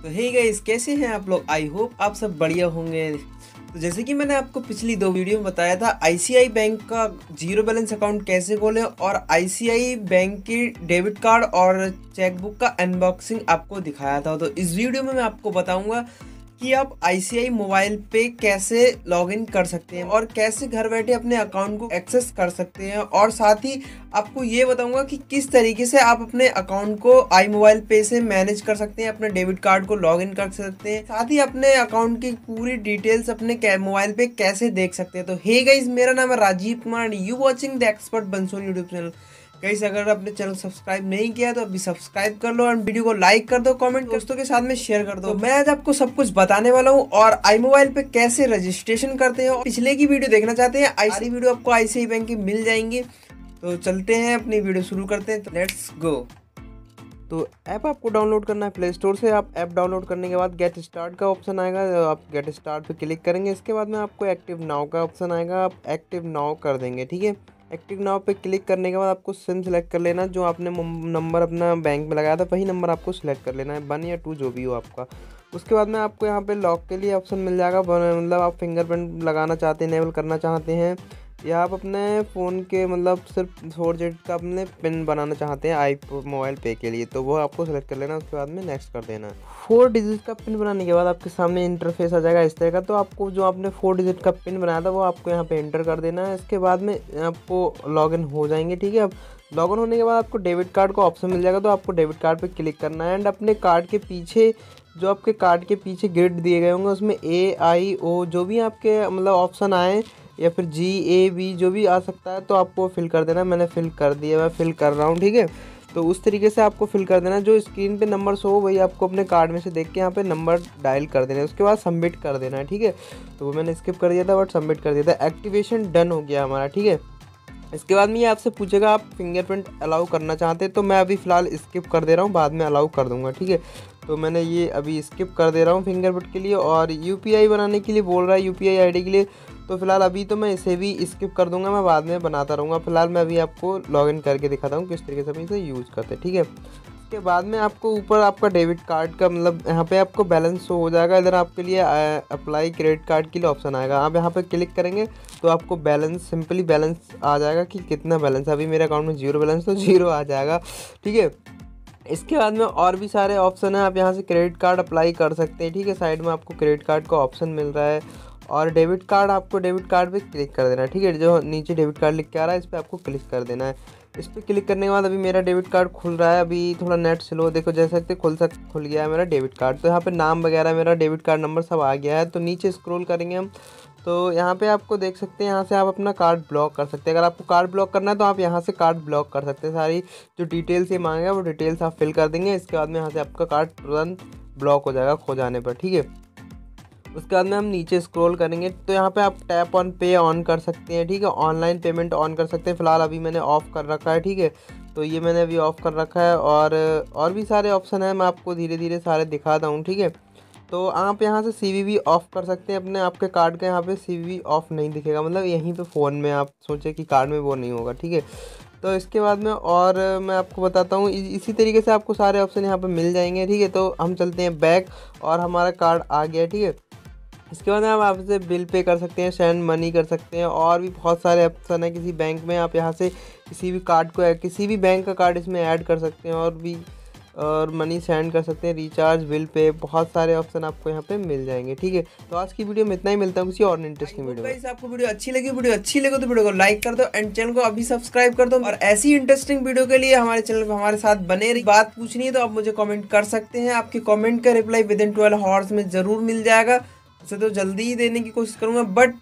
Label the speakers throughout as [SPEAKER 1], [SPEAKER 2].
[SPEAKER 1] तो hey guys, कैसे हैं आप लोग। आई होप आप सब बढ़िया होंगे। तो जैसे कि मैंने आपको पिछली 2 वीडियो में बताया था, आईसीआई बैंक का जीरो बैलेंस अकाउंट कैसे खोलें और आईसीआई बैंक की डेबिट कार्ड और चेकबुक का अनबॉक्सिंग आपको दिखाया था। तो इस वीडियो में मैं आपको बताऊंगा कि आप आईसीआई मोबाइल पे कैसे लॉगिन कर सकते हैं और कैसे घर बैठे अपने अकाउंट को एक्सेस कर सकते हैं, और साथ ही आपको ये बताऊंगा कि किस तरीके से आप अपने अकाउंट को आई मोबाइल पे से मैनेज कर सकते हैं, अपने डेबिट कार्ड को लॉगिन कर सकते हैं, साथ ही अपने अकाउंट की पूरी डिटेल्स अपने मोबाइल पे कैसे देख सकते हैं। तो हे गाइस, मेरा नाम है Rajeev Kumar and you watching the expert बनसोनी यूट्यूब चैनल। गाइस, अगर आपने चैनल सब्सक्राइब नहीं किया तो अभी सब्सक्राइब कर लो और वीडियो को लाइक कर दो, कमेंट दोस्तों के साथ में शेयर कर दो। तो मैं आज आपको सब कुछ बताने वाला हूँ और आई मोबाइल पे कैसे रजिस्ट्रेशन करते हैं। पिछले की वीडियो देखना चाहते हैं, सारी वीडियो आपको आईसीआई बैंक की मिल जाएंगी। तो चलते हैं, अपनी वीडियो शुरू करते हैं। तो लेट्स गो। तो ऐप आपको डाउनलोड करना है प्ले स्टोर से। आप ऐप डाउनलोड करने के बाद गेट स्टार्ट का ऑप्शन आएगा, आप गेट स्टार्ट पे क्लिक करेंगे। इसके बाद में आपको एक्टिव नाउ का ऑप्शन आएगा, आप एक्टिव नाउ कर देंगे। ठीक है, एक्टिव नाउ पे क्लिक करने के बाद आपको सिम सेलेक्ट कर लेना। जो आपने नंबर अपना बैंक में लगाया था वही नंबर आपको सिलेक्ट कर लेना है, 1 या 2 जो भी हो आपका। उसके बाद में आपको यहाँ पे लॉक के लिए ऑप्शन मिल जाएगा, मतलब आप फिंगरप्रिंट लगाना चाहते हैं, इनेबल करना चाहते हैं, या आप अपने फ़ोन के मतलब सिर्फ 4 डिजिट का अपने पिन बनाना चाहते हैं आई मोबाइल पे के लिए, तो वो आपको सेलेक्ट कर लेना। उसके बाद में नेक्स्ट कर देना। 4 डिजिट का पिन बनाने के बाद आपके सामने इंटरफेस आ जाएगा इस तरह का। तो आपको जो आपने 4 डिजिट का पिन बनाया था वो आपको यहाँ पे एंटर कर देना है। इसके बाद में आपको लॉगिन हो जाएंगे। ठीक है, अब लॉगिन होने के बाद आपको डेबिट कार्ड का ऑप्शन मिल जाएगा, तो आपको डेबिट कार्ड पे क्लिक करना है एंड अपने कार्ड के पीछे जो आपके कार्ड के पीछे ग्रिड दिए गए होंगे उसमें AIO जो भी आपके मतलब ऑप्शन आए या फिर GAB जो भी आ सकता है तो आपको फिल कर देना। मैंने फिल कर दिया, मैं फिल कर रहा हूँ। ठीक है, तो उस तरीके से आपको फिल कर देना। जो स्क्रीन पे नंबर शो हो वही आपको अपने कार्ड में से देख के यहाँ पे नंबर डायल कर देना है। उसके बाद सबमिट कर देना है। ठीक है, तो वो मैंने स्किप कर दिया था बट सबमिट कर दिया था। एक्टिवेशन डन हो गया हमारा। ठीक है, इसके बाद में ये आपसे पूछेगा आप फिंगरप्रिंट अलाउ करना चाहते हैं, तो मैं अभी फ़िलहाल स्किप कर दे रहा हूँ, बाद में अलाउ कर दूँगा। ठीक है, तो मैंने ये अभी स्किप कर दे रहा हूँ फिंगरप्रिंट के लिए। और UPI बनाने के लिए बोल रहा है, UPI ID के लिए, तो फिलहाल अभी तो मैं इसे भी स्किप कर दूंगा, मैं बाद में बनाता रहूँगा। फिलहाल मैं अभी आपको लॉगिन करके दिखाता हूँ किस तरीके से हम इसे यूज़ करते हैं। ठीक है, उसके बाद में आपको ऊपर आपका डेबिट कार्ड का मतलब यहाँ पे आपको बैलेंस शो हो जाएगा। इधर आपके लिए अप्लाई क्रेडिट कार्ड के लिए ऑप्शन आएगा, आप यहाँ पे क्लिक करेंगे तो आपको बैलेंस सिंपली बैलेंस आ जाएगा कि कितना बैलेंस। अभी मेरे अकाउंट में 0 बैलेंस, तो 0 आ जाएगा। ठीक है, इसके बाद में और भी सारे ऑप्शन है, आप यहाँ से क्रेडिट कार्ड अप्लाई कर सकते हैं। ठीक है, साइड में आपको क्रेडिट कार्ड का ऑप्शन मिल रहा है और डेबिट कार्ड, आपको डेबिट कार्ड पे क्लिक कर देना है। ठीक है, जो नीचे डेबिट कार्ड लिख के आ रहा है इस पर आपको क्लिक कर देना है। इस पर क्लिक करने के बाद अभी मेरा डेबिट कार्ड खुल रहा है। अभी थोड़ा नेट स्लो, देखो जैसे खुल गया है मेरा डेबिट कार्ड। तो यहाँ पे नाम वगैरह मेरा डेबिट कार्ड नंबर सब आ गया है। तो नीचे स्क्रॉल करेंगे हम तो यहाँ पे आपको देख सकते हैं, यहाँ से आप अपना कार्ड ब्लॉक कर सकते हैं। अगर आपको कार्ड ब्लॉक करना है तो आप यहाँ से कार्ड ब्लॉक कर सकते हैं। सारी जो डिटेल्स ये मांगेगा वो डिटेल्स आप फिल कर देंगे। इसके बाद में यहाँ से आपका कार्ड तुरंत ब्लॉक हो जाएगा खो जाने पर। ठीक है, उसके बाद में हम नीचे स्क्रॉल करेंगे तो यहाँ पे आप टैप ऑन पे ऑन कर सकते हैं। ठीक है, ऑनलाइन पेमेंट ऑन कर सकते हैं। फिलहाल अभी मैंने ऑफ़ कर रखा है। ठीक है, तो ये मैंने अभी ऑफ़ कर रखा है। और भी सारे ऑप्शन हैं, मैं आपको धीरे धीरे सारे दिखाता हूँ। ठीक है, तो आप यहाँ से CVV ऑफ़ कर सकते हैं अपने, आपके कार्ड के यहाँ पे CVV ऑफ़ नहीं दिखेगा, मतलब यहीं पे फ़ोन में आप सोचे कि कार्ड में वो नहीं होगा। ठीक है, तो इसके बाद में और मैं आपको बताता हूँ, इसी तरीके से आपको सारे ऑप्शन यहाँ पे मिल जाएंगे। ठीक है, तो हम चलते हैं बैक और हमारा कार्ड आ गया। ठीक है, इसके बाद आप आपसे बिल पे कर सकते हैं, सेंड मनी कर सकते हैं, और भी बहुत सारे ऑप्शन है। किसी बैंक में आप यहाँ से किसी भी कार्ड को, किसी भी बैंक का कार्ड इसमें ऐड कर सकते हैं और मनी सेंड कर सकते हैं, रिचार्ज, बिल पे, बहुत सारे ऑप्शन आपको यहाँ पे मिल जाएंगे। ठीक है, तो आज की वीडियो में इतना ही, मिलता हूँ किसी और इंटरेस्टिंग वीडियो में। आपको वीडियो अच्छी लगी तो वीडियो को लाइक कर दो एंड चैनल को अभी सब्सक्राइब कर दो। और ऐसी इंटरेस्टिंग वीडियो के लिए हमारे चैनल पर हमारे साथ बने रही। बात पूछनी है तो आप मुझे कॉमेंट कर सकते हैं, आपके कॉमेंट का रिप्लाई विदिन 12 आवर्स में ज़रूर मिल जाएगा। उसे तो जल्दी ही देने की कोशिश करूंगा, बट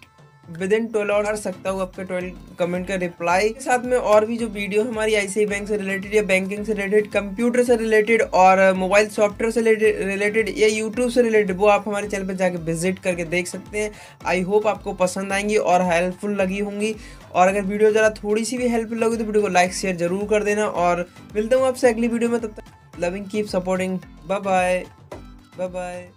[SPEAKER 1] विदिन 12 आवर्स कर सकता हूँ आपके 12 कमेंट का रिप्लाई। साथ में और भी जो वीडियो हमारी आईसीआई बैंक से रिलेटेड या बैंकिंग से रिलेटेड, कंप्यूटर से रिलेटेड और मोबाइल सॉफ्टवेयर से रिलेटेड या यूट्यूब से रिलेटेड, वो आप हमारे चैनल पर जाके विजिट करके देख सकते हैं। आई होप आपको पसंद आएंगी और हेल्पफुल लगी होंगी। और अगर वीडियो ज़रा थोड़ी सी भी हेल्पफुल लगी तो वीडियो को लाइक शेयर जरूर कर देना। और मिलता हूँ आपसे अगली वीडियो में, तब तक loving, keep supporting, bye bye.